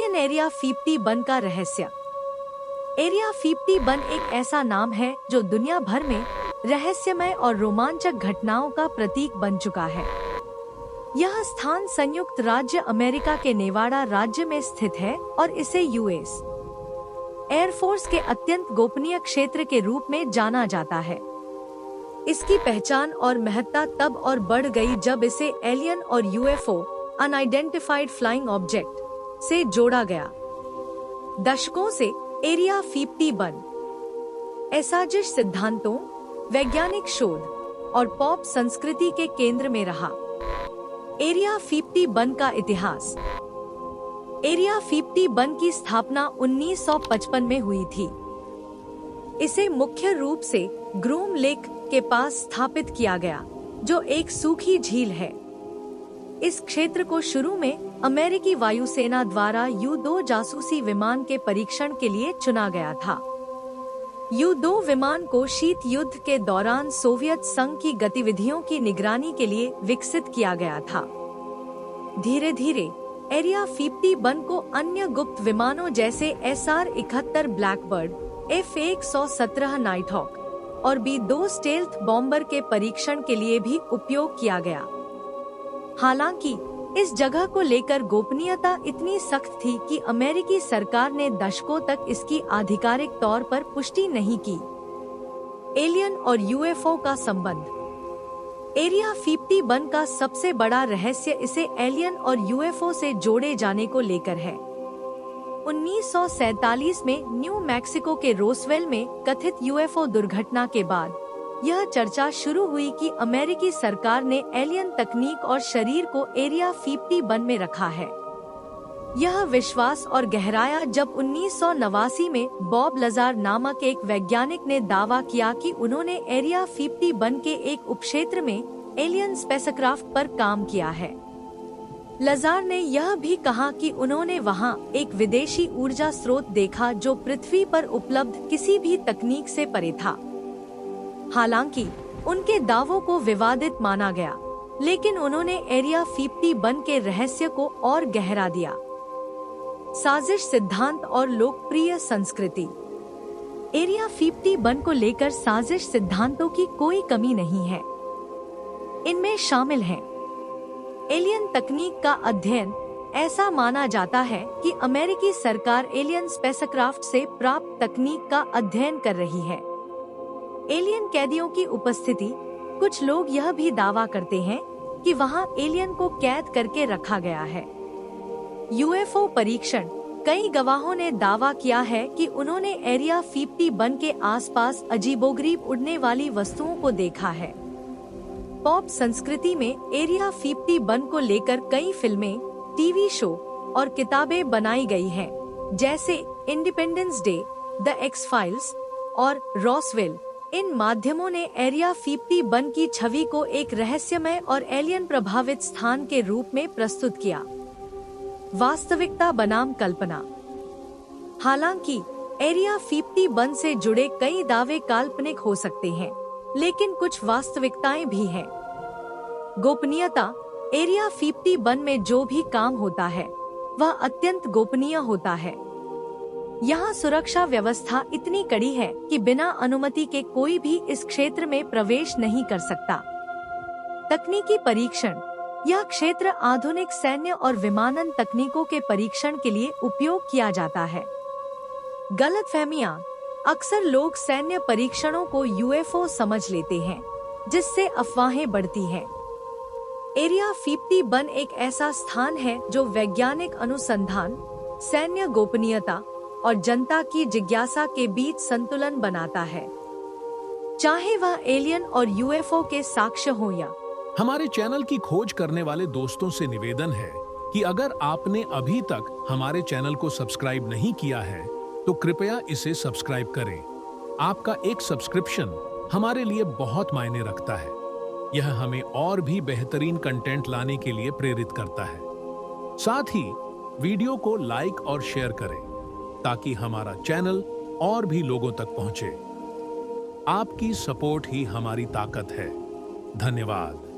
Alien area 51 का रहस्य। Area 51 एक ऐसा नाम है जो दुनिया भर में रहस्यमय और रोमांचक घटनाओं का प्रतीक बन चुका है। यह स्थान संयुक्त राज्य अमेरिका के नेवाडा राज्य में स्थित है और इसे यूएस एयरफोर्स के अत्यंत गोपनीय क्षेत्र के रूप में जाना जाता है। इसकी पहचान और महत्ता तब और बढ़ गई जब इसे एलियन और यूएफओ अनआइडेंटिफाइड फ्लाइंग ऑब्जेक्ट से जोड़ा गया। दशकों से एरिया 51 असाजिश सिद्धांतों, वैज्ञानिक शोध और पॉप संस्कृति के केंद्र में रहा। एरिया 51 का इतिहास। एरिया 51 की स्थापना 1955 में हुई थी। इसे मुख्य रूप से ग्रूम लेक के पास स्थापित किया गया, जो एक सूखी झील है। इस क्षेत्र को शुरू में अमेरिकी वायुसेना द्वारा U-2 जासूसी विमान के परीक्षण के लिए चुना गया था। U-2 विमान को शीत युद्ध के दौरान सोवियत संघ की गतिविधियों की निगरानी के लिए विकसित किया गया था। धीरे धीरे एरिया 51 को अन्य गुप्त विमानों जैसे SR-71 ब्लैकबर्ड, F-117 नाइटहॉक और B-2 स्टेल्थ बॉम्बर के परीक्षण के लिए भी उपयोग किया गया। हालांकि इस जगह को लेकर गोपनीयता इतनी सख्त थी कि अमेरिकी सरकार ने दशकों तक इसकी आधिकारिक तौर पर पुष्टि नहीं की। एलियन और यूएफओ का संबंध। एरिया 51 का सबसे बड़ा रहस्य इसे एलियन और यूएफओ से जोड़े जाने को लेकर है। 1947 में न्यू मैक्सिको के रोसवेल में कथित यूएफओ दुर्घटना के बाद यह चर्चा शुरू हुई कि अमेरिकी सरकार ने एलियन तकनीक और शरीर को एरिया 51 में रखा है। यह विश्वास और गहराया जब 1989 में बॉब लजार नामक एक वैज्ञानिक ने दावा किया कि उन्होंने एरिया 51 के एक उपक्षेत्र में एलियन स्पेसक्राफ्ट पर काम किया है। लजार ने यह भी कहा कि उन्होंने वहां एक विदेशी ऊर्जा स्रोत देखा जो पृथ्वी पर उपलब्ध किसी भी तकनीक से परे था। हालांकि उनके दावों को विवादित माना गया, लेकिन उन्होंने एरिया 51 के रहस्य को और गहरा दिया। साजिश सिद्धांत और लोकप्रिय संस्कृति। एरिया 51 को लेकर साजिश सिद्धांतों की कोई कमी नहीं है। इनमें शामिल हैं एलियन तकनीक का अध्ययन। ऐसा माना जाता है कि अमेरिकी सरकार एलियन स्पेसक्राफ्ट से प्राप्त तकनीक का अध्ययन कर रही है। एलियन कैदियों की उपस्थिति। कुछ लोग यह भी दावा करते हैं कि वहां एलियन को कैद करके रखा गया है। यूएफओ परीक्षण। कई गवाहों ने दावा किया है कि उन्होंने एरिया 51 के आसपास अजीबोगरीब उड़ने वाली वस्तुओं को देखा है। पॉप संस्कृति में एरिया 51 को लेकर कई फिल्में, टीवी शो और किताबें बनाई गई हैं, जैसे independence day, the x files और रॉसवेल। इन माध्यमों ने एरिया 51 की छवि को एक रहस्यमय और एलियन प्रभावित स्थान के रूप में प्रस्तुत किया। वास्तविकता बनाम कल्पना। हालांकि एरिया 51 से जुड़े कई दावे काल्पनिक हो सकते हैं, लेकिन कुछ वास्तविकताएं भी हैं। गोपनीयता। एरिया 51 में जो भी काम होता है वह अत्यंत गोपनीय होता है। यहाँ सुरक्षा व्यवस्था इतनी कड़ी है कि बिना अनुमति के कोई भी इस क्षेत्र में प्रवेश नहीं कर सकता। तकनीकी परीक्षण। यह क्षेत्र आधुनिक सैन्य और विमानन तकनीकों के परीक्षण के लिए उपयोग किया जाता है। गलतफहमियां। अक्सर लोग सैन्य परीक्षणों को यूएफओ समझ लेते हैं, जिससे अफवाहें बढ़ती हैं। एरिया 51 एक ऐसा स्थान है जो वैज्ञानिक अनुसंधान, सैन्य गोपनीयता और जनता की जिज्ञासा के बीच संतुलन बनाता है, चाहे वह एलियन और यूएफओ के साक्ष्य हो या। हमारे चैनल की खोज करने वाले दोस्तों से निवेदन है कि अगर आपने अभी तक हमारे चैनल को सब्सक्राइब नहीं किया है तो कृपया इसे सब्सक्राइब करें। आपका एक सब्सक्रिप्शन हमारे लिए बहुत मायने रखता है। यह हमें और भी बेहतरीन कंटेंट लाने के लिए प्रेरित करता है। साथ ही वीडियो को लाइक और शेयर करें ताकि हमारा चैनल और भी लोगों तक पहुंचे। आपकी सपोर्ट ही हमारी ताकत है। धन्यवाद।